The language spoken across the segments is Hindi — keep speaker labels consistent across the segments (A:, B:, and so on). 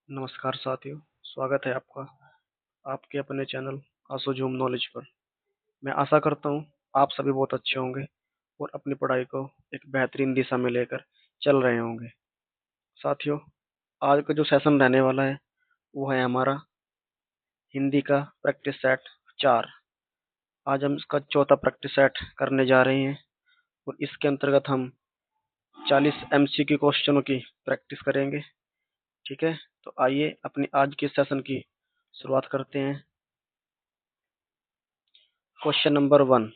A: नमस्कार साथियों, स्वागत है आपका आपके अपने चैनल आसो झूम नॉलेज पर। मैं आशा करता हूँ आप सभी बहुत अच्छे होंगे और अपनी पढ़ाई को एक बेहतरीन दिशा में लेकर चल रहे होंगे। साथियों, आज का जो सेशन रहने वाला है वो है हमारा हिंदी का प्रैक्टिस सेट 4। आज हम इसका चौथा प्रैक्टिस सेट करने जा रहे हैं और इसके अंतर्गत हम 40 एमसीक्यू क्वेश्चनों की प्रैक्टिस करेंगे। ठीक है, तो आइए अपनी आज के सेशन की शुरुआत करते हैं। क्वेश्चन नंबर 1,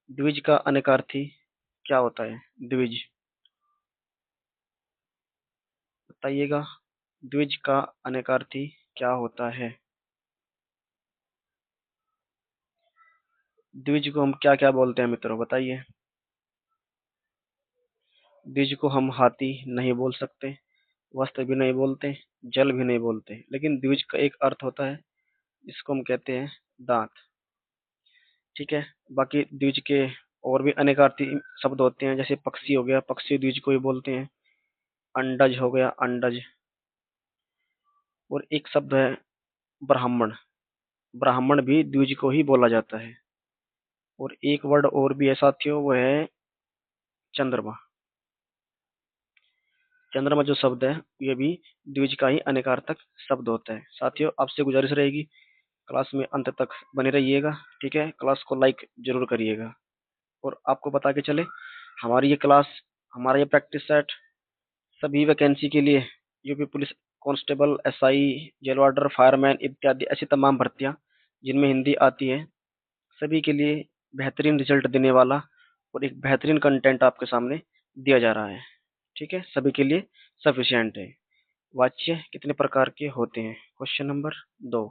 A: द्विज का अनेकार्थी क्या होता है? द्विज बताइएगा, द्विज का अनेकार्थी क्या होता है? द्विज को हम क्या क्या बोलते हैं मित्रों, बताइए। द्विज को हम हाथी नहीं बोल सकते, वस्त्र भी नहीं बोलते, जल भी नहीं बोलते, लेकिन द्विज का एक अर्थ होता है, इसको हम कहते हैं दांत। ठीक है, बाकी द्विज के और भी अनेकार्थी शब्द होते हैं, जैसे पक्षी हो गया, पक्षी द्विज को ही बोलते हैं। अंडज हो गया, अंडज। और एक शब्द है ब्राह्मण, ब्राह्मण भी द्विज को ही बोला जाता है। और एक वर्ड और भी है साथियों, वो है चंद्रमा। चंद्रमा जो शब्द है ये भी द्विज का ही अनेकार्थक शब्द होता है। साथियों, आपसे गुजारिश रहेगी क्लास में अंत तक बने रहिएगा। ठीक है, क्लास को लाइक जरूर करिएगा। और आपको बता के चले, हमारी ये क्लास, हमारा ये प्रैक्टिस सेट सभी वैकेंसी के लिए, UP police constable, SI, jail warder, fireman इत्यादि ऐसी तमाम भर्तियां जिनमें हिंदी आती है, सभी के लिए बेहतरीन रिजल्ट देने वाला और एक बेहतरीन कंटेंट आपके सामने दिया जा रहा है। ठीक है, सभी के लिए सफिशिएंट है। वाच्य कितने प्रकार के होते हैं? Question number 2।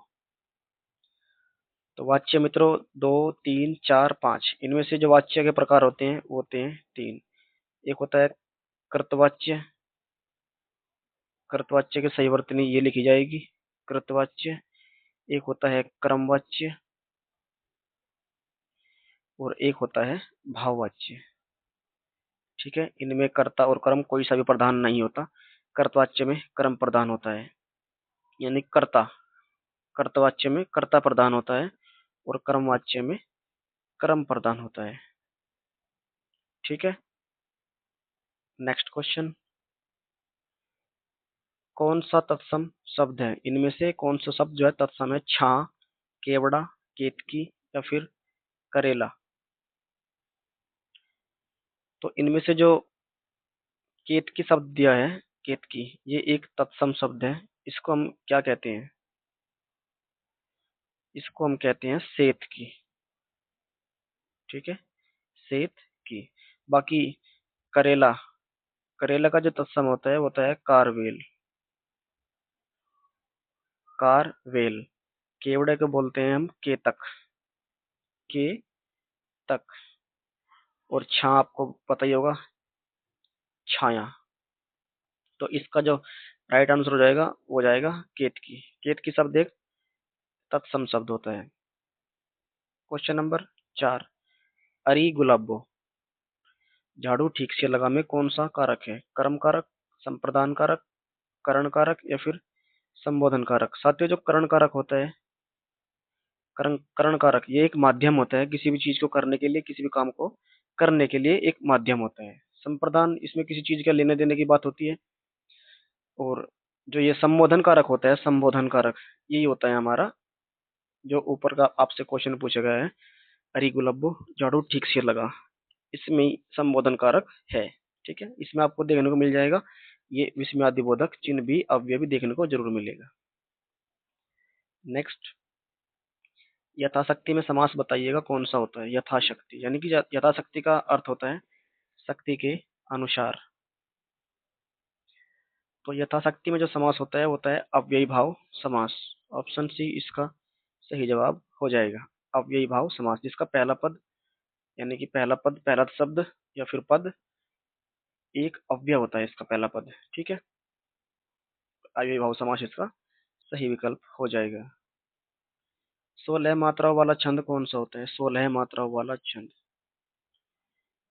A: तो वाच्य मित्रों 2, 3, 4, 5, इनमें से जो वाच्य के प्रकार होते हैं वो होते हैं 3। एक होता है कृतवाच्य, कृतवाच्य की सही वर्तनी ये लिखी जाएगी, कृतवाच्य। एक होता है क्रमवाच्य और एक होता है भाववाच्य। ठीक है, इनमें कर्ता और कर्म कोई सा भी प्रधान नहीं होता। कर्तवाच्य में कर्म प्रधान होता है, यानी कर्ता। कर्तवाच्य में कर्ता प्रधान होता है और कर्मवाच्य में कर्म प्रधान होता है। ठीक है, नेक्स्ट क्वेश्चन। कौन सा तत्सम शब्द है? इनमें से कौन सा शब्द जो है तत्सम है? छा, केवड़ा, केतकी या फिर करेला। तो इनमें से जो केतकी शब्द दिया है, केतकी, ये एक तत्सम शब्द है। इसको हम क्या कहते हैं? इसको हम कहते हैं सेत की। ठीक है, सेत की। बाकी करेला, करेला का जो तत्सम होता है वो होता है कारवेल, कारवेल। केवड़े को बोलते हैं हम केतक, केतक। और छा आपको पता ही होगा, छाया। तो इसका जो राइट आंसर हो जाएगा वो हो जाएगा केतकी। केतकी शब्द एक तत्सम शब्द होता है। क्वेश्चन नंबर 4, अरी गुलाबो, झाड़ू ठीक से लगा में कौन सा कारक है? कर्म कारक, संप्रदान कारक, करण कारक या फिर संबोधन कारक। साथियों, जो करण कारक होता है, करण करण कारक, ये एक माध्यम होता है किसी भी चीज को करने के लिए, किसी भी काम को करने के लिए एक माध्यम होता है। संप्रदान, इसमें किसी चीज का लेने देने की बात होती है। और जो ये संबोधन कारक होता है, संबोधन कारक, यही होता है हमारा जो ऊपर का आपसे क्वेश्चन पूछा गया है, अरे गुलाबो झाड़ू ठीक से लगा, इसमें ही संबोधन कारक है। ठीक है, इसमें आपको देखने को मिल जाएगा ये विस्मयादि बोधक चिन्ह भी, अव्यय भी देखने को जरूर मिलेगा। नेक्स्ट, यथाशक्ति में समास बताइएगा कौन सा होता है? यथाशक्ति, यानी कि यथाशक्ति का अर्थ होता है शक्ति के अनुसार। तो यथाशक्ति में जो समास होता है वो होता है अव्ययी भाव समास। ऑप्शन सी इसका सही जवाब हो जाएगा। अव्ययी भाव समास, जिसका पहला पद, यानी कि पहला पद, पहला शब्द या फिर पद एक अव्यय होता है, इसका पहला पद। ठीक है, अव्ययी भाव समास इसका सही विकल्प हो जाएगा। 16 मात्राओं वाला छंद कौन सा होता है? 16 मात्राओं वाला छंद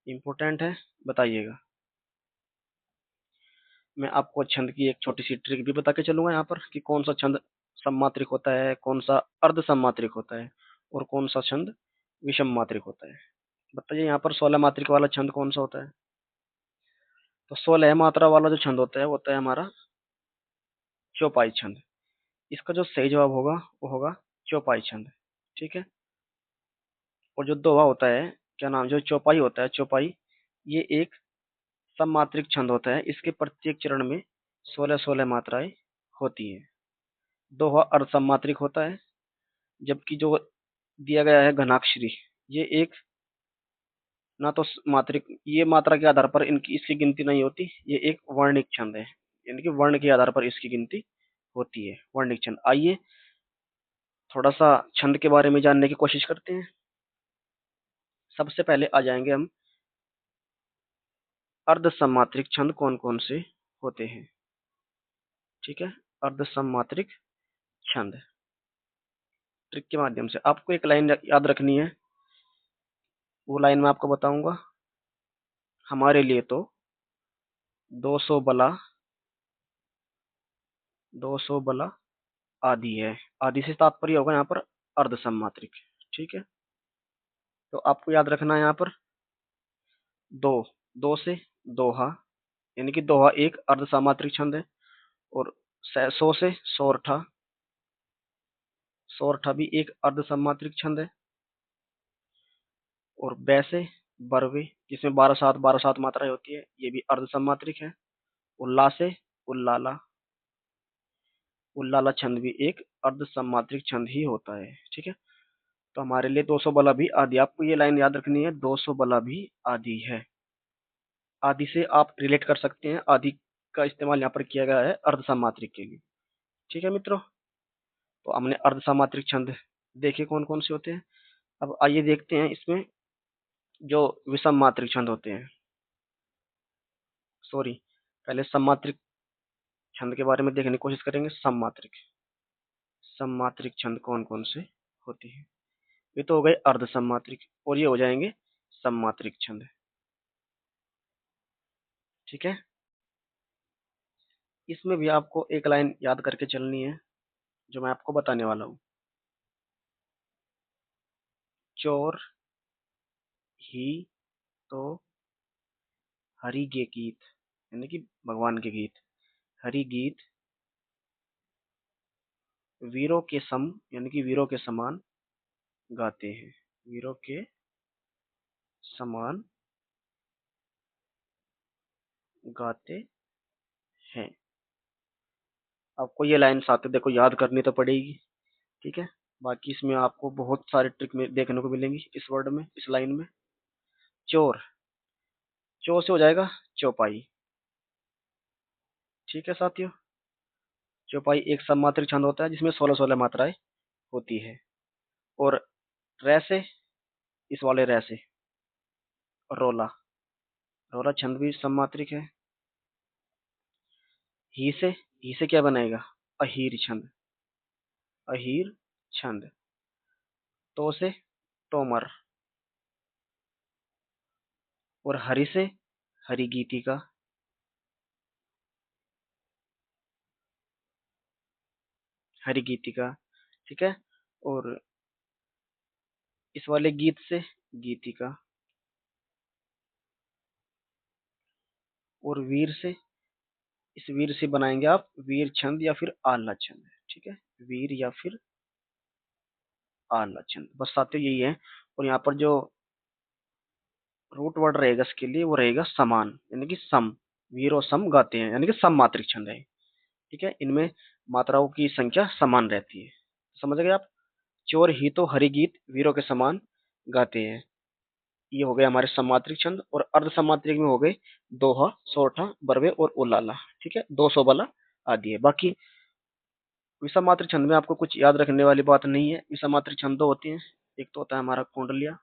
A: इंपोर्टेंट है, बताइएगा। मैं आपको छंद की एक छोटी सी ट्रिक भी बता के चलूंगा यहाँ पर कि कौन सा छंद सममात्रिक होता है, कौन सा अर्ध सममात्रिक होता है और कौन सा छंद विषम मात्रिक होता है। बताइए यहाँ पर 16 मात्रिक वाला छंद कौन सा होता है? तो 16 मात्रा वाला जो छंद होता है हमारा चौपाई छंद। इसका जो सही जवाब होगा वो होगा चौपाई छंद। ठीक है। और जो दोहा होता है, क्या नाम, जो चौपाई होता है, चौपाई, ये एक सममात्रिक छंद होता है। इसके प्रत्येक चरण में 16-16 मात्राएं होती है। दोहा अर्ध सममात्रिक होता है, जबकि जो दिया गया है घनाक्षरी, ये एक ना तो मात्रिक, ये मात्रा के आधार पर इनकी इसकी गिनती नहीं होती। ये एक वर्णिक छंद है, यानी कि वर्ण के आधार पर इसकी गिनती होती है, वर्णिक छंद। आइए थोड़ा सा छंद के बारे में जानने की कोशिश करते हैं। सबसे पहले आ जाएंगे हम अर्ध सममात्रिक छंद कौन कौन से होते हैं। ठीक है। अर्ध सममात्रिक छंद, ट्रिक के माध्यम से आपको एक लाइन याद रखनी है। वो लाइन मैं आपको बताऊंगा। हमारे लिए तो 200 बला 200 बला आदि है। आदि से तात्पर्य होगा यहाँ पर अर्ध सममात्रिक। ठीक है। तो आपको याद रखना है यहाँ पर दो, दो से दोहा, यानी कि दोहा एक अर्ध सममात्रिक छंद है। और 100 से सोरठा, सोरठा भी एक अर्ध सममात्रिक छंद है। और वैसे बरवे, जिसमें 12-7 मात्राएं होती है, ये भी अर्ध सममात्रिक है। उल्ला से उल्लाला, उल्लाला छंद भी एक अर्ध सममात्रिक छंद ही होता है। ठीक है। तो हमारे लिए 200 बला भी आदि, आपको ये लाइन याद रखनी है, 200 बला भी आदि है। आदि से आप रिलेट कर सकते हैं, आदि का इस्तेमाल यहाँ पर किया गया है अर्ध सममात्रिक के लिए। ठीक है मित्रों। तो हमने अर्ध सममात्रिक छंद देखे कौन कौन से होते हैं। अब आइए देखते हैं इसमें जो विषम मात्रिक छंद होते हैं, सॉरी, पहले सममात्रिक छंद के बारे में देखने की कोशिश करेंगे। सममात्रिक छंद कौन कौन से होते हैं। ये तो हो गए अर्ध सममात्रिक, और ये हो जाएंगे सममात्रिक छंद। ठीक है। इसमें भी आपको एक लाइन याद करके चलनी है जो मैं आपको बताने वाला हूँ। चोर ही तो हरि के गीत, यानी कि भगवान के गीत, हरि गीत वीरों के सम, यानी कि वीरों के समान गाते हैं, वीरों के समान गाते हैं। आपको ये लाइन साथ में देखो याद करनी तो पड़ेगी। ठीक है। बाकी इसमें आपको बहुत सारे ट्रिक में देखने को मिलेंगी इस वर्ड में, इस लाइन में। चोर, चो से हो जाएगा चौपाई। ठीक है साथियों। चौपाई एक सममात्रिक छंद होता है जिसमें 16-16 मात्राएं होती है। और रै से, इस वाले रै से रोला, रोला छंद भी सममात्रिक है। ही से क्या बनेगा, अहीर छंद, अहीर छंद। तो से तोमर, और हरि से हरि गीतिका, हरि गीतिका। ठीक है। और इस वाले गीत से गीतिका। और वीर से, इस वीर से बनाएंगे आप वीर छंद या फिर आला छंद। ठीक है। वीर या फिर आला छंद, बस साथियों यही है। और यहाँ पर जो रूट वर्ड रहेगा इसके लिए वो रहेगा समान, यानी कि सम, वीर और सम गाते हैं, यानी कि सम मात्रिक छंद है। ठीक है। इनमें मात्राओं की संख्या समान रहती है। समझ गए आप। चोर ही तो हरि गीत वीरों के समान गाते हैं, ये हो गए हमारे सममात्रिक छंद। और अर्ध सममात्रिक में हो गए दोहा, सोरठा, बरवे और उलाला। ठीक है। 200 बला आदि है। बाकी विषम मात्रिक छंद में आपको कुछ याद रखने वाली बात नहीं है। विषम मात्रिक छंद दो होती हैं, एक तो होता है हमारा कुंडलिया,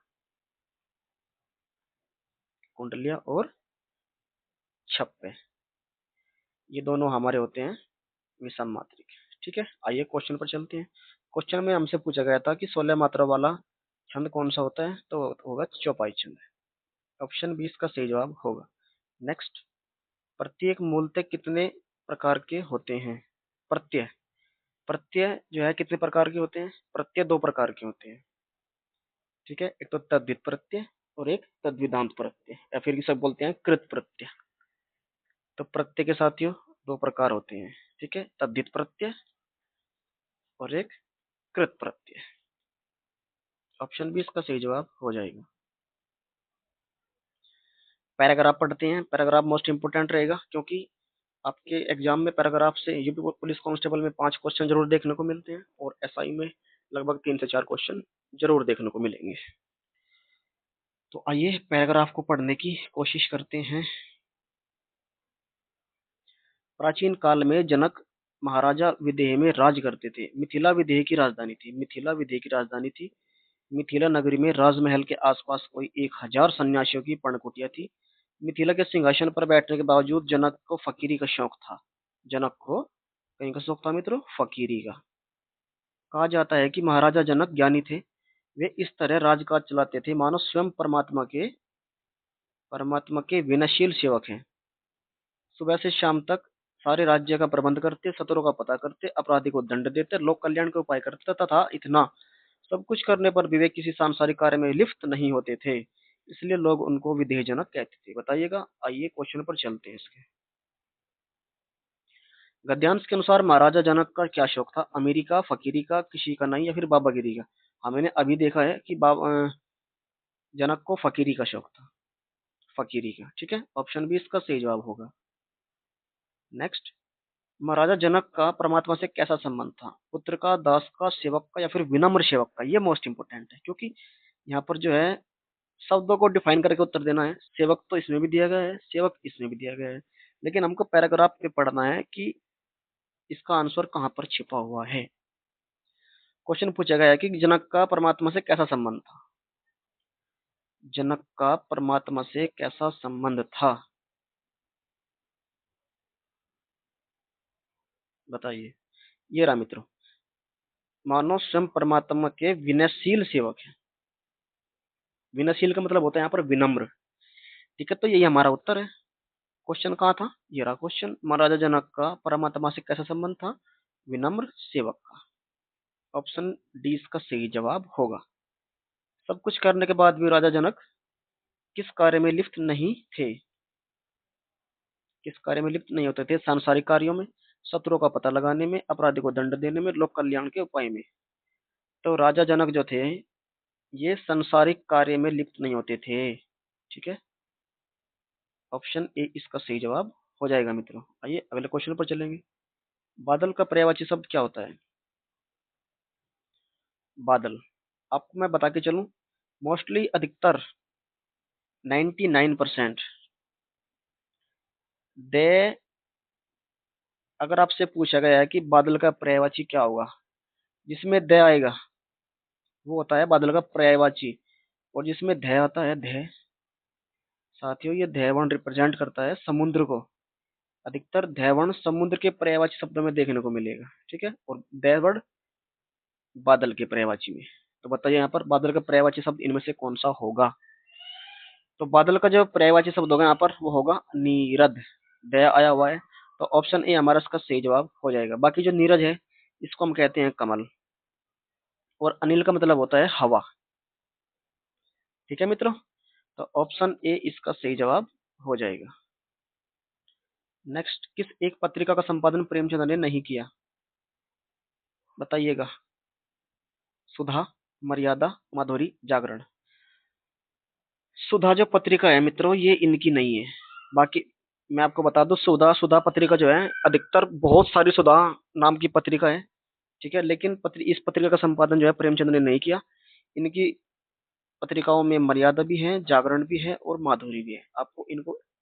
A: कुंडलिया और छप्पे, ये दोनों हमारे होते हैं विषम मात्रिक। ठीक है। आइए क्वेश्चन पर चलते हैं। क्वेश्चन में हमसे पूछा गया था कि 16 मात्रा वाला छंद कौन सा होता है, तो होगा चौपाई छंद। ऑप्शन 20 का सही जवाब होगा। नेक्स्ट, प्रत्येक मूलतः कितने प्रकार के होते हैं? प्रत्यय प्रत्यय जो है कितने प्रकार के होते हैं? प्रत्यय दो प्रकार के होते हैं। ठीक है, एक तो तद्धित प्रत्यय और एक तद्विदांत प्रत्यय, या फिर इसे बोलते हैं कृत प्रत्यय। तो प्रत्यय के साथियों दो प्रकार होते हैं। ठीक है, तद्धित प्रत्यय और एक कृत प्रत्यय। ऑप्शन बी इसका सही जवाब हो जाएगा। पैराग्राफ पढ़ते हैं। पैराग्राफ मोस्ट इंपोर्टेंट रहेगा, क्योंकि आपके एग्जाम में पैराग्राफ से यूपी पुलिस कांस्टेबल में 5 क्वेश्चन जरूर देखने को मिलते हैं, और एसआई में लगभग 3 से 4 क्वेश्चन जरूर देखने को मिलेंगे। तो आइए पैराग्राफ को पढ़ने की कोशिश करते हैं। प्राचीन काल में जनक महाराजा विदेह में राज करते थे। मिथिला विदेह की राजधानी थी। मिथिला विदेह की राजधानी थी। मिथिला नगरी में राजमहल के आसपास कोई 1000 सन्यासियों की पर्णकुटिया थी। मिथिला के सिंहासन पर बैठने के बावजूद जनक को फकीरी का शौक था। जनक को कहीं का शौक था मित्रों? फकीरी का। कहा जाता है कि महाराजा जनक ज्ञानी थे। वे इस तरह राजकाज चलाते थे मानो स्वयं परमात्मा के विनयशील सेवक हैं। सुबह से शाम तक सारे राज्य का प्रबंध करते, शत्रुओं का पता करते, अपराधी को दंड देते, लोक कल्याण के उपाय करते, तथा इतना सब कुछ करने पर भी वे किसी सांसारिक कार्य में लिप्त नहीं होते थे। इसलिए लोग उनको विधेयजनक कहते थे। बताइएगा। आइए क्वेश्चन पर चलते हैं इसके। गद्यांश के अनुसार महाराजा जनक का क्या शौक था? अमीरी का, फकीरी का, किसी का नहीं, या फिर बाबागिरी का? हमने अभी देखा है कि जनक को फकीरी का शौक था। फकीरी का। ठीक है, ऑप्शन बी इसका सही जवाब होगा। नेक्स्ट, महाराजा जनक का परमात्मा से कैसा संबंध था? पुत्र का, दास का, सेवक का, या फिर विनम्र सेवक का? ये मोस्ट इंपोर्टेंट है, क्योंकि यहाँ पर जो है शब्दों को डिफाइन करके उत्तर देना है। सेवक तो इसमें भी दिया गया है, सेवक इसमें भी दिया गया है, लेकिन हमको पैराग्राफ पे पढ़ना है कि इसका आंसर कहाँ पर छिपा हुआ है। क्वेश्चन पूछा गया है कि जनक का परमात्मा से कैसा संबंध था? जनक का परमात्मा से कैसा संबंध था? बताइए। ये रहा मित्रों, मानो स्वयं परमात्मा के विनयशील सेवक है। विनयशील का मतलब होता है यहाँ पर विनम्र। ठीक है, तो यही हमारा उत्तर है। क्वेश्चन कहाँ था? ये रहा क्वेश्चन। महाराजा जनक का परमात्मा से कैसा संबंध था? विनम्र सेवक का। ऑप्शन डी इसका सही जवाब होगा। सब कुछ करने के बाद भी राजा जनक किस कार्य में लिप्त नहीं थे? किस कार्य में लिप्त नहीं होते थे? सांसारिक कार्यों में, शत्रुओं का पता लगाने में, अपराधी को दंड देने में, लोक कल्याण के उपाय में। तो राजा जनक जो थे ये संसारिक कार्य में लिप्त नहीं होते थे। ठीक है, ऑप्शन ए इसका सही जवाब हो जाएगा मित्रों। आइए अगले क्वेश्चन पर चलेंगे। बादल का पर्यायवाची शब्द क्या होता है? बादल, आपको मैं बता के चलूं, मोस्टली अधिकतर 99% दे, अगर आपसे पूछा गया है कि बादल का पर्यायवाची क्या होगा, जिसमें द आएगा वो होता है बादल का पर्यायवाची। और जिसमें ध आता है, ध, साथियों ये धैवण रिप्रेजेंट करता है समुद्र को। अधिकतर धैवण समुद्र के पर्यायवाची शब्दों में देखने को मिलेगा। ठीक है, और दैवण बादल के पर्यायवाची में। तो बताइए यहाँ पर बादल का पर्यायवाची शब्द इनमें से कौन सा होगा? तो बादल का जो पर्यायवाची शब्द होगा यहाँ पर वो होगा नीरद। दया आया हुआ है, तो ऑप्शन ए हमारा इसका सही जवाब हो जाएगा। बाकी जो नीरज है इसको हम कहते हैं कमल, और अनिल का मतलब होता है हवा। ठीक है मित्रों, तो ऑप्शन ए इसका सही जवाब हो जाएगा। नेक्स्ट, किस एक पत्रिका का संपादन प्रेमचंद ने नहीं किया? बताइएगा। सुधा, मर्यादा, माधुरी, जागरण? सुधा जो पत्रिका है मित्रों ये इनकी नहीं है। बाकी मैं आपको बता दूं, सुधा सुधा पत्रिका जो है अधिकतर बहुत सारी सुधा नाम की पत्रिका है। ठीक है, लेकिन इस पत्रिका का संपादन जो है प्रेमचंद ने नहीं किया। इनकी पत्रिकाओं में मर्यादा भी है, जागरण भी है, और माधुरी भी है।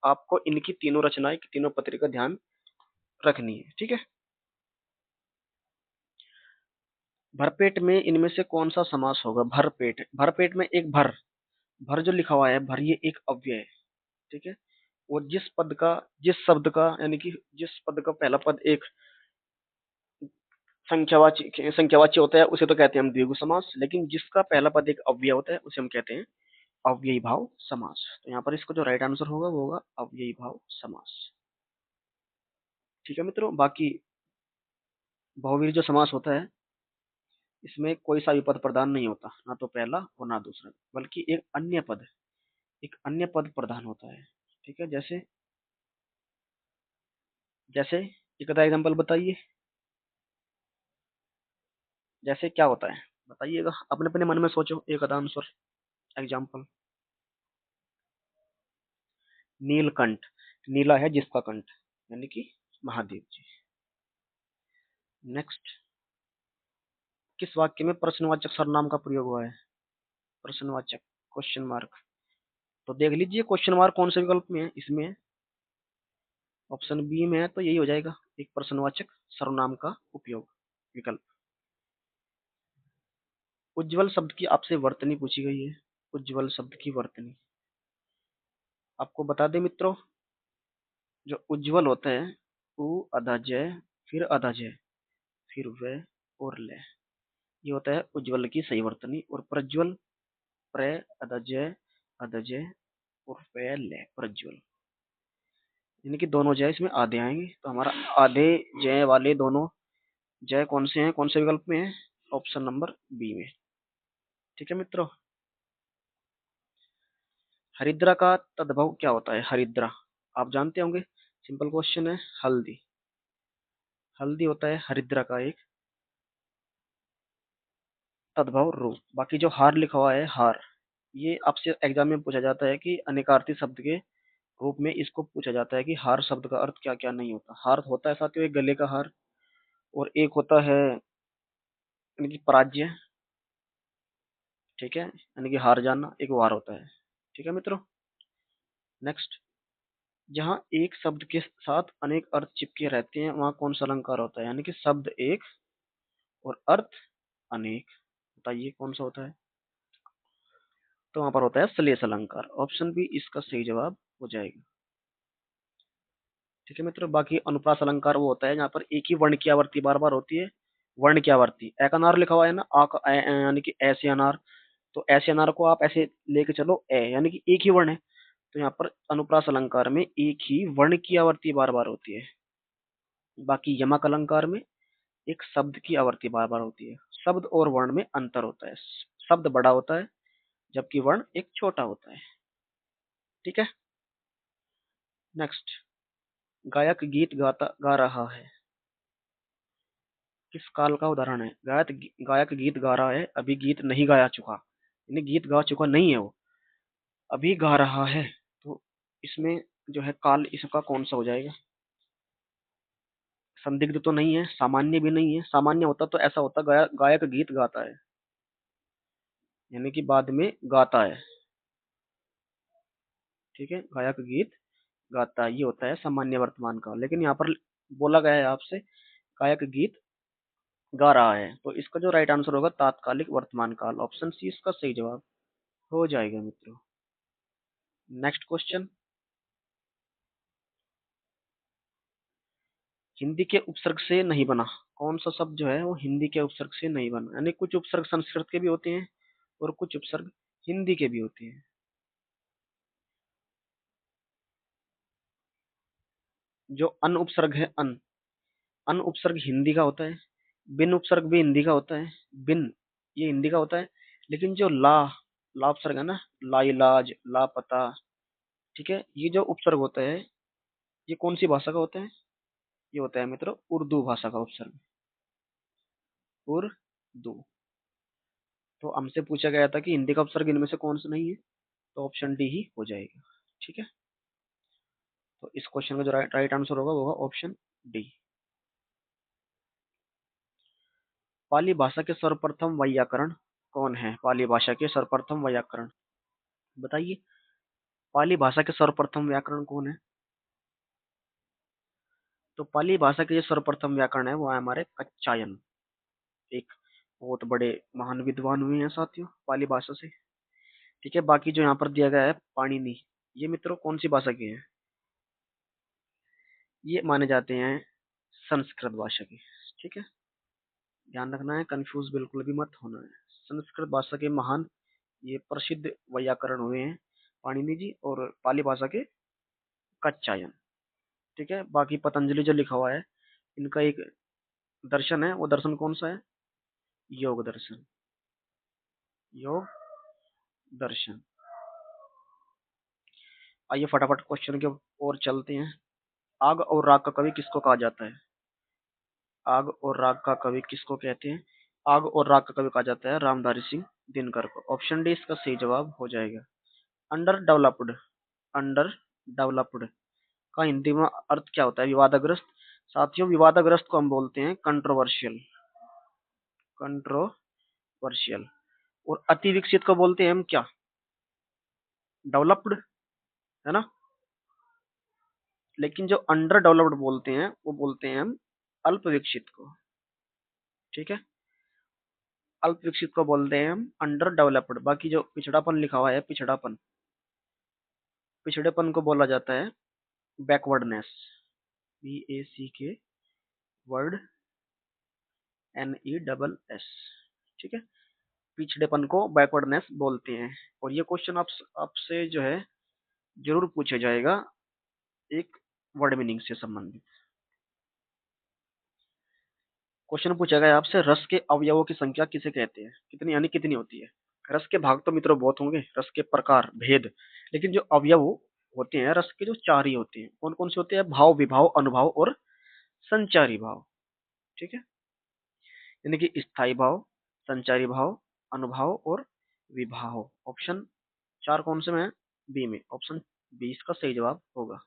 A: आपको इनकी तीनों रचनाएं, तीनों पत्रिका ध्यान रखनी है। ठीक है, भरपेट में इनमें से कौन सा समास होगा? भरपेट, भरपेट में एक भर, भर जो लिखा हुआ है भर ये एक अव्यय है। ठीक है, और जिस शब्द का यानी कि जिस पद का पहला पद एक संख्यावाची होता है उसे तो कहते हैं हम द्विगु समास, लेकिन जिसका पहला पद एक अव्यय होता है उसे हम कहते हैं अव्ययी भाव समास। तो यहाँ पर इसको जो राइट आंसर होगा वो होगा अव्ययी भाव समास। ठीक है मित्रों। बाकी बहुव्रीहि जो समास होता है, इसमें कोई सा भी पद प्रधान नहीं होता, ना तो पहला और ना दूसरा, बल्कि एक अन्य पद प्रधान होता है। ठीक है, जैसे जैसे एक आधा एग्जाम्पल बताइए। जैसे क्या होता है बताइएगा, अपने अपने मन में सोचो एक आधा आंसर, एग्जाम्पल। नीलकंठ, नीला है जिसका कंठ, यानी कि महादेव जी। नेक्स्ट, किस वाक्य में प्रश्नवाचक सर्वनाम का प्रयोग हुआ है? प्रश्नवाचक, क्वेश्चन मार्क। तो देख लीजिए क्वेश्चन मार्क कौन से विकल्प में है, इसमें है, ऑप्शन बी में है, तो यही हो जाएगा, एक प्रश्नवाचक सर्वनाम का उपयोग विकल्प। उज्जवल शब्द की आपसे वर्तनी पूछी गई है। उज्जवल शब्द की वर्तनी आपको बता दें मित्रों, जो उज्जवल होता है, उ आधा जय, फिर आधा जय, फिर वे और ले, ये होता है उज्जवल की सही वर्तनी। और प्रज्वल, प्र आधा जय और वे ले, प्रज्वल, यानी कि दोनों जय इसमें आधे आएंगे। तो हमारा आधे जय वाले दोनों जय कौन से हैं, कौन से विकल्प में है? ऑप्शन नंबर बी में। ठीक है मित्रों। हरिद्रा का तद्भव क्या होता है? हरिद्रा आप जानते होंगे, सिंपल क्वेश्चन है। हल्दी, हल्दी होता है हरिद्रा का एक तद्भव रूप। बाकी जो हार लिखा हुआ है, हार, ये आपसे एग्जाम में पूछा जाता है कि अनेकार्थी शब्द के रूप में इसको पूछा जाता है कि हार शब्द का अर्थ क्या क्या नहीं होता। हार होता है साथियों एक गले का हार, और एक होता है यानी कि पराज्य। ठीक है, यानी कि हार जाना, एक वार होता है। ठीक है मित्रों। नेक्स्ट, जहाँ एक शब्द के साथ अनेक अर्थ चिपके रहते हैं, वहाँ कौन सा अलंकार होता है? यानी कि शब्द एक और अर्थ अनेक, बताइए कौन सा होता है? तो वहां पर होता है श्लेष अलंकार। ऑप्शन बी इसका सही जवाब हो जाएगा। ठीक है मित्रों। बाकी अनुप्रास अलंकार वो होता है जहाँ पर एक ही वर्ण की आवृत्ति बार बार होती है। वर्ण की आवृत्ति, एक अनार लिखा हुआ है ना, यानी कि ऐसे अनार, तो ऐसे अनार को आप ऐसे लेके चलो, ए यानी कि एक ही वर्ण है, तो यहाँ पर अनुप्रास अलंकार में एक ही वर्ण की आवृत्ति बार बार होती है। बाकी यमक अलंकार में एक शब्द की आवृत्ति बार बार होती है। शब्द और वर्ण में अंतर होता है, शब्द बड़ा होता है जबकि वर्ण एक छोटा होता है। ठीक है। नेक्स्ट, गायक गीत गा रहा है, किस काल का उदाहरण है? गायक गीत गा रहा है, अभी गीत नहीं गाया चुका, यानी गीत गा चुका नहीं है वो, अभी गा रहा है। तो इसमें जो है काल इसका कौन सा हो जाएगा? संदिग्ध तो नहीं है, सामान्य भी नहीं है। सामान्य होता तो ऐसा होता, गायक गीत गाता है, यानी कि बाद में गाता है। ठीक है, गायक गीत गाता है, ये होता है सामान्य वर्तमान काल। लेकिन यहाँ पर बोला गया है आपसे गायक गीत गा रहा है, तो इसका जो राइट आंसर होगा तात्कालिक वर्तमान काल। ऑप्शन सी इसका सही जवाब हो जाएगा मित्रों। नेक्स्ट क्वेश्चन, हिंदी के उपसर्ग से नहीं बना, कौन सा शब्द जो है वो हिंदी के उपसर्ग से नहीं बना? यानी कुछ उपसर्ग संस्कृत के भी होते हैं और कुछ उपसर्ग हिंदी के भी होते हैं। जो अन उपसर्ग है, अन उपसर्ग हिंदी का होता है। बिन उपसर्ग भी हिंदी का होता है। बिन, ये हिंदी का होता है। लेकिन जो ला उपसर्ग है ना, ला इलाज, लापता, ठीक है, ये जो उपसर्ग होता है, ये कौन सी भाषा का होता है? ये होता है मित्रों उर्दू भाषा का उपसर्ग, उर्दू। तो हमसे पूछा गया था कि हिंदी का उपसर्ग इनमें से कौन सा नहीं है, तो ऑप्शन डी ही हो जाएगा। ठीक है, तो इस क्वेश्चन का जो राइट आंसर होगा वो होगा ऑप्शन डी। पाली भाषा के सर्वप्रथम वैयाकरण कौन है? पाली भाषा के सर्वप्रथम वैयाकरण बताइए। पाली भाषा के सर्वप्रथम व्याकरण कौन है? तो पाली भाषा के जो सर्वप्रथम व्याकरण है वो है हमारे कच्चायन, एक बहुत बड़े महान विद्वान हुए हैं साथियों पाली भाषा से। ठीक है, बाकी जो यहाँ पर दिया गया है पाणिनि, ये मित्रों कौन सी भाषा के हैं? ये माने जाते हैं संस्कृत भाषा के। ठीक है, ध्यान रखना है, कंफ्यूज बिल्कुल भी मत होना है। संस्कृत भाषा के महान ये प्रसिद्ध वैयाकरण हुए हैं पाणिनि जी, और पाली भाषा के कच्चायन। ठीक है। बाकी पतंजलि जो लिखा हुआ है, इनका एक दर्शन है, वो दर्शन कौन सा है? योग दर्शन। योग दर्शन। आइए फटाफट क्वेश्चन के ओर चलते हैं। आग और राग का कवि किसको कहा जाता है? आग और राग का कवि किसको कहते हैं? आग और राग का कवि कहा जाता है रामधारी सिंह दिनकर को। ऑप्शन डी इसका सही जवाब हो जाएगा। Under developed. अंडर डेवलप्ड का हिंदी में अर्थ क्या होता है? विवादग्रस्त। साथियों, विवादग्रस्त को हम बोलते हैं कंट्रोवर्शियल। कंट्रोवर्शियल। और अति विकसित को बोलते हैं हम क्या? डेवलप्ड, है ना। लेकिन जो अंडर डेवलप्ड बोलते हैं वो बोलते हैं हम अल्प विकसित को। ठीक है। अल्प विकसित को बोलते हैं हम अंडर डेवलप्ड। बाकी जो पिछड़ापन लिखा हुआ है, पिछड़ापन, पिछड़ेपन को बोला जाता है बैकवर्डनेस। BACK word NESS। ठीक है। पिछड़ेपन को बैकवर्डनेस बोलते हैं। और ये क्वेश्चन आपसे जो है जरूर पूछा जाएगा एक वर्ड मीनिंग से संबंधित। क्वेश्चन पूछा गया आपसे, रस के अवयवों की संख्या किसे कहते हैं? कितनी, यानी कितनी होती है? रस के भाग तो मित्रों बहुत होंगे, रस के प्रकार, भेद, लेकिन जो अवयव होते हैं रस के, जो चार ही होते हैं। कौन कौन से होते हैं? भाव, विभाव, अनुभाव और संचारी भाव। ठीक है। यानी कि स्थायी भाव, संचारी भाव, अनुभाव और विभाव। ऑप्शन चार कौन से में है? बी में। ऑप्शन बी इसका सही जवाब होगा।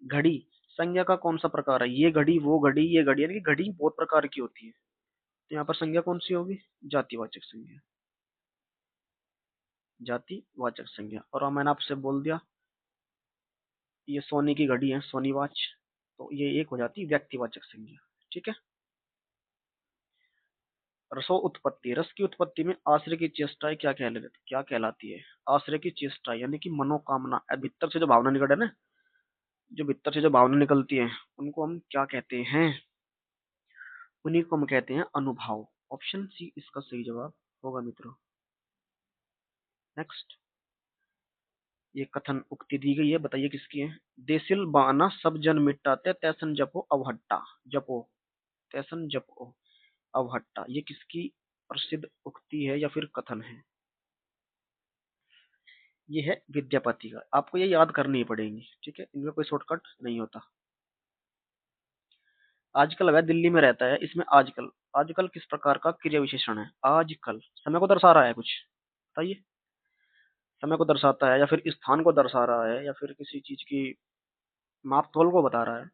A: घड़ी संज्ञा का कौन सा प्रकार है? ये घड़ी, वो घड़ी, ये घड़ी, यानी कि घड़ी बहुत प्रकार की होती है। तो यहाँ पर संज्ञा कौन सी होगी? जातिवाचक संज्ञा। जातिवाचक संज्ञा। और मैंने आपसे बोल दिया ये सोने की घड़ी है, सोनी वॉच, तो ये एक हो जाती है व्यक्तिवाचक संज्ञा। ठीक है। रसो उत्पत्ति, रस की उत्पत्ति में आश्रय की चेष्टाएं क्या कहलाती है? आश्रय की चेष्टा यानी कि मनोकामना, भीतर से जो भावना निकले ना, जो भीतर से जो भावना निकलती है, उनको हम क्या कहते हैं? उन्हीं को हम कहते हैं अनुभाव। ऑप्शन सी इसका सही जवाब होगा मित्रों। नेक्स्ट, ये कथन उक्ति दी गई है, बताइए किसकी है? देसिल बाना सब जन मिटाते तैसन जपो अवहट्टा। जपो, तैसन जपो अवहट्टा, ये किसकी प्रसिद्ध उक्ति है या फिर कथन है? ये है विद्यापति का। आपको ये याद करनी पड़ेगी। ठीक है, इनमें कोई शॉर्टकट नहीं होता। आजकल वह दिल्ली में रहता है, इसमें आजकल, आजकल किस प्रकार का क्रिया विशेषण है? आजकल समय को दर्शा रहा है कुछ, बताइए। समय को दर्शाता है या फिर स्थान को दर्शा रहा है या फिर किसी चीज की माप तोल को बता रहा है?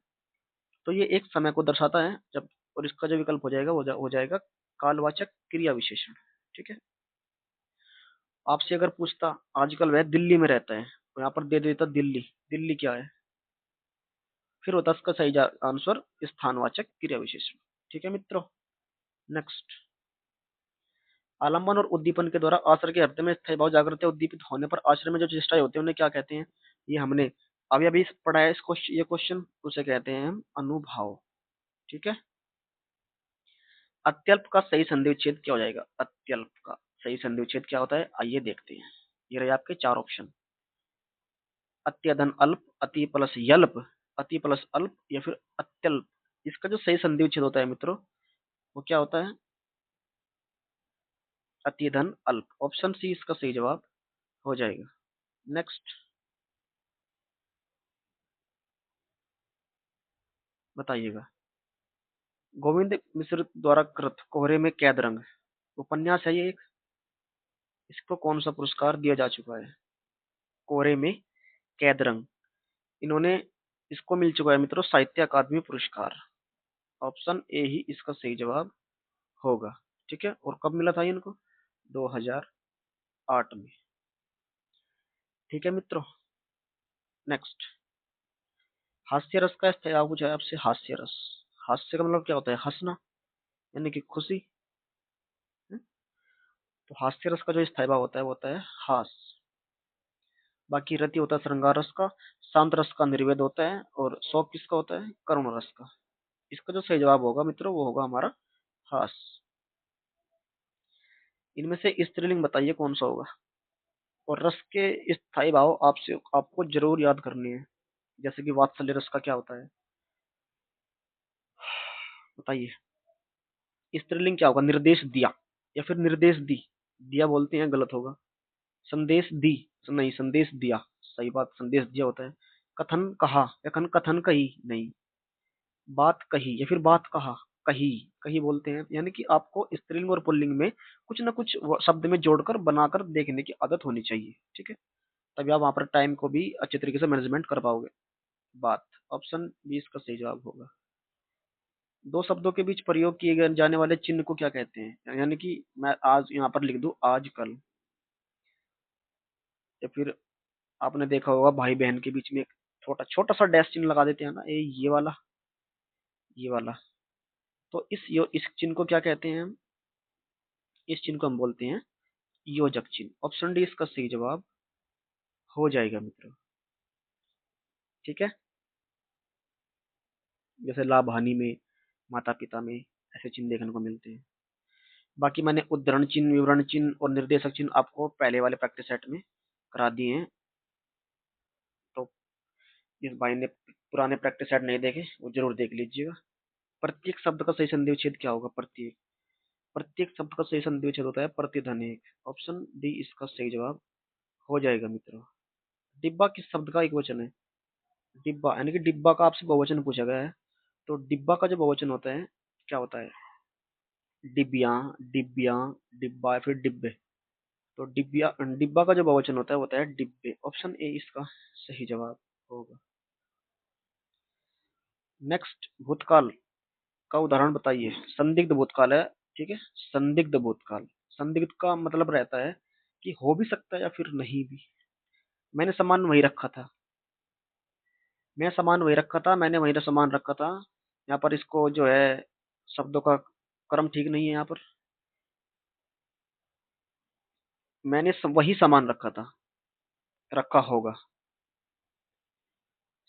A: तो ये एक समय को दर्शाता है जब, और इसका जो विकल्प हो जाएगा हो जाएगा कालवाचक क्रिया विशेषण। ठीक है। आपसे अगर पूछता आजकल वह दिल्ली में रहता है, तो यहाँ पर दे देता दिल्ली। दिल्ली क्या है? फिर होता इसका सही आंसर स्थानवाचक क्रिया विशेषण। ठीक है मित्रों। नेक्स्ट, आलंबन और उद्दीपन के द्वारा आश्रय के हृदय में स्थायी भाव जागृत या उद्दीपित होने पर आश्रय में जो चेष्टाएं होती हैं उन्हें क्या कहते हैं? ये हमने अभी अभी पढ़ा है इसको, ये क्वेश्चन, उसे कहते हैं हम अनुभाव। ठीक है। अत्यल्प का सही संधि विच्छेद क्या हो जाएगा? अत्यल्प का सही संधि विच्छेद क्या होता है? आइए देखते हैं। ये रहे आपके चार ऑप्शन, अत्यधन अल्प, अति प्लस यल्प, अति प्लस अल्प या फिर अत्यल्प। इसका जो सही संधि विच्छेद होता है मित्रों, वो क्या होता है? अतिधन अल्प। ऑप्शन सी इसका सही जवाब हो जाएगा। नेक्स्ट, बताइएगा। गोविंद मिश्र द्वारा कृत कोहरे में कैद रंग उपन्यास है ये एक, इसको कौन सा पुरस्कार दिया जा चुका है? कोहरे में कैद रंग, इन्होंने, इसको मिल चुका है मित्रों साहित्य अकादमी पुरस्कार। ऑप्शन ए ही इसका सही जवाब होगा। ठीक है। और कब मिला था इनको? 2008 में। ठीक है मित्रों। नेक्स्ट, हास्य रस का स्थायी पूछा है आपसे। हास्य रस, हास्य का मतलब क्या होता है? हंसना, यानी कि खुशी। है? तो हास्य रस का जो स्थायी भाव होता है वो होता है हास। बाकी रति होता है श्रृंगार रस का, शांत रस का निर्वेद होता है, और शोक किसका होता है? करुण रस का। इसका जो सही जवाब होगा मित्रों वो होगा हमारा हास। इनमें से स्त्रीलिंग बताइए कौन सा होगा? और रस के स्थायी भाव आपसे आपको जरूर याद करनी है। जैसे कि वात्सल्य रस का क्या होता है, बताइए। स्त्रीलिंग क्या होगा, निर्देश दिया या फिर निर्देश दी। दिया बोलते हैं, गलत होगा। संदेश दी, नहीं संदेश दिया, सही बात, संदेश दिया होता है। कथन कहा या कथन कही, नहीं। बात कही या फिर बात कहा, कही, कही बोलते हैं। यानी कि आपको स्त्रीलिंग और पुल्लिंग में कुछ ना कुछ शब्द में जोड़कर बनाकर देखने की आदत होनी चाहिए, ठीक है। तभी आप वहां पर टाइम को भी अच्छे तरीके से मैनेजमेंट कर पाओगे। बात, ऑप्शन बी इसका सही जवाब होगा। दो शब्दों के बीच प्रयोग किए जाने वाले चिन्ह को क्या कहते हैं, यानी कि मैं आज यहाँ पर लिख दूं आज कल, या फिर आपने देखा होगा भाई बहन के बीच में एक छोटा छोटा सा डैश चिन्ह लगा देते हैं ना, ये वाला, ये वाला। तो इस चिन्ह को क्या कहते हैं हम, इस चिन्ह को हम बोलते हैं योजक चिन्ह। ऑप्शन डी इसका सही जवाब हो जाएगा मित्रों, ठीक है। जैसे लाभ हानि में, माता पिता में ऐसे चिन्ह देखने को मिलते हैं। बाकी मैंने उद्धरण चिन्ह, विवरण चिन्ह और निर्देशक चिन्ह आपको पहले वाले प्रैक्टिस सेट में करा दिए हैं। तो इस भाई ने पुराने प्रैक्टिस सेट नहीं देखे वो जरूर देख लीजिएगा। प्रत्येक शब्द का सही संधि विच्छेद क्या होगा, प्रत्येक, प्रत्येक शब्द का सही संधि विच्छेद होता है प्रतिधन एक। ऑप्शन डी इसका सही जवाब हो जाएगा मित्रों। डिब्बा किस शब्द का एक वचन है, डिब्बा, यानी कि डिब्बा का आपसे बहुवचन पूछा गया है। तो डिब्बा का जो बहुवचन होता है क्या होता है, डिबिया, डिब्बिया, डिब्बा या फिर डिब्बे। तो डिब्बिया, डिब्बा का जो बहुवचन होता है वो होता है डिब्बे। ऑप्शन ए इसका सही जवाब होगा। नेक्स्ट, भूतकाल का उदाहरण बताइए। संदिग्ध भूतकाल है, ठीक है। संदिग्ध भूतकाल, संदिग्ध का मतलब रहता है कि हो भी सकता है या फिर नहीं भी। मैंने सामान वही रखा था, मैं सामान वही रखा था, मैंने वही सामान रखा था। यहाँ पर इसको जो है शब्दों का क्रम ठीक नहीं है यहाँ पर। मैंने वही सामान रखा था, रखा होगा,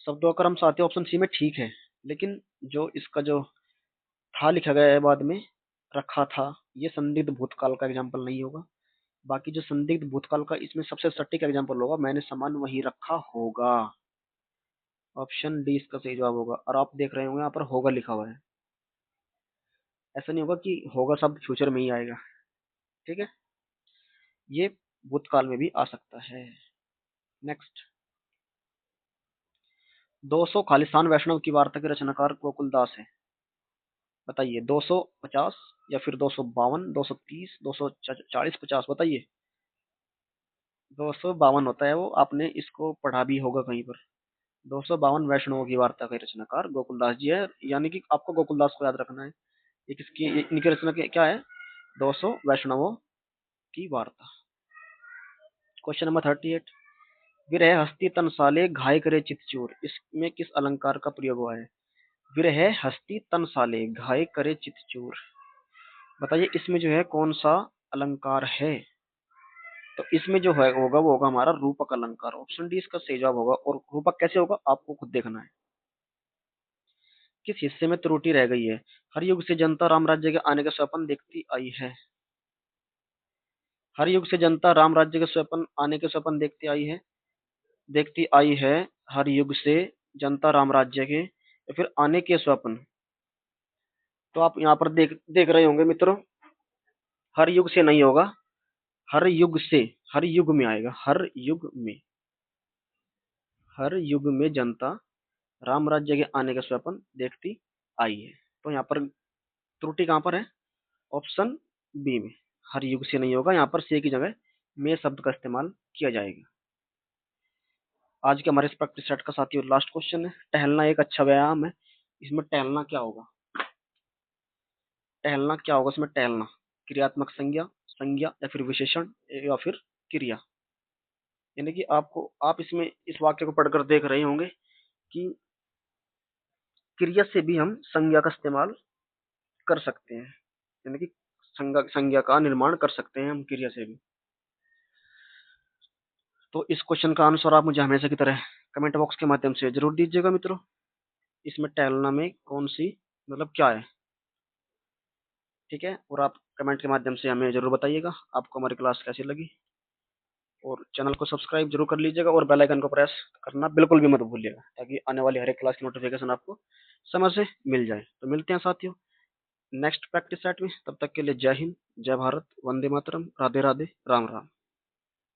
A: शब्दों का क्रम साथ ही ऑप्शन सी में ठीक है। लेकिन जो इसका जो था लिखा गया है बाद में, रखा था, ये संदिग्ध भूतकाल का एग्जाम्पल नहीं होगा। बाकी जो संदिग्ध भूतकाल का इसमें सबसे सटीक एग्जाम्पल होगा, मैंने सामान वही रखा होगा। ऑप्शन डी इसका सही जवाब होगा। और आप देख रहे होंगे यहाँ पर होगा लिखा हुआ है, ऐसा नहीं होगा कि होगा शब्द फ्यूचर में ही आएगा, ठीक है। ये भूतकाल में भी आ सकता है। नेक्स्ट, 200 खालिस्तान वैष्णव की वार्ता के रचनाकार गोकुलदास है। बताइए, 250 या फिर 252, 230, 240, 50, बताइए। 252 होता है वो, आपने इसको पढ़ा भी होगा कहीं पर। 252 वैष्णवों की वार्ता के रचनाकार गोकुलदास जी है, यानी कि आपको गोकुलदास को याद रखना है। ये किसकी, इनकी रचना क्या है, 200 वैष्णवों की वार्ता। क्वेश्चन नंबर 38, विरह हस्ती तनसाले घाय करे चितचूर, इसमें किस अलंकार का प्रयोग हुआ है। विरह हस्ती तनसाले घाय करे चितचूर, बताइए इसमें जो है कौन सा अलंकार है। तो इसमें जो है होगा वो होगा हमारा रूपक अलंकार। ऑप्शन डी इसका सही जवाब होगा। और रूपक कैसे होगा आपको खुद देखना है। किस हिस्से में त्रुटि रह गई है, हर युग से जनता राम राज्य के आने का स्वप्न देखती आई है। हर युग से जनता राम राज्य के स्वप्न आने के स्वप्न देखती आई है। हर युग से जनता राम राज्य के या फिर आने के स्वप्न। तो आप यहाँ पर देख देख रहे होंगे मित्रों, हर युग से नहीं होगा, हर युग से, हर युग में आएगा, हर युग में, हर युग में जनता राम राज्य के आने का स्वप्न देखती आई है। तो यहाँ पर त्रुटि कहाँ पर है, ऑप्शन बी में, हर युग से नहीं होगा, यहाँ पर से की जगह में शब्द का इस्तेमाल किया जाएगा। आज के हमारे इस प्रैक्टिस सेट का साथियों लास्ट क्वेश्चन है, टहलना एक अच्छा व्यायाम है। इसमें टहलना क्या होगा, टहलना क्या होगा इसमें, टहलना क्रियात्मक संज्ञा, संज्ञा या फिर विशेषण या फिर क्रिया। यानी कि आप इसमें इस वाक्य को पढ़कर देख रहे होंगे कि क्रिया से भी हम संज्ञा का इस्तेमाल कर सकते हैं, यानी कि संज्ञा का निर्माण कर सकते हैं हम क्रिया से भी। तो इस क्वेश्चन का आंसर आप मुझे हमेशा की तरह कमेंट बॉक्स के माध्यम से जरूर दीजिएगा मित्रों। इसमें टहलना में कौन सी, मतलब क्या है, ठीक है। और आप कमेंट के माध्यम से हमें जरूर बताइएगा आपको हमारी क्लास कैसी लगी। और चैनल को सब्सक्राइब जरूर कर लीजिएगा और बेल आइकन को प्रेस करना बिल्कुल भी मत भूलिएगा, ताकि आने वाली हर एक क्लास की नोटिफिकेशन आपको समय से मिल जाए। तो मिलते हैं साथियों नेक्स्ट प्रैक्टिस सेट में। तब तक के लिए जय हिंद, जय भारत, वंदे मातरम, राधे राधे, राम राम।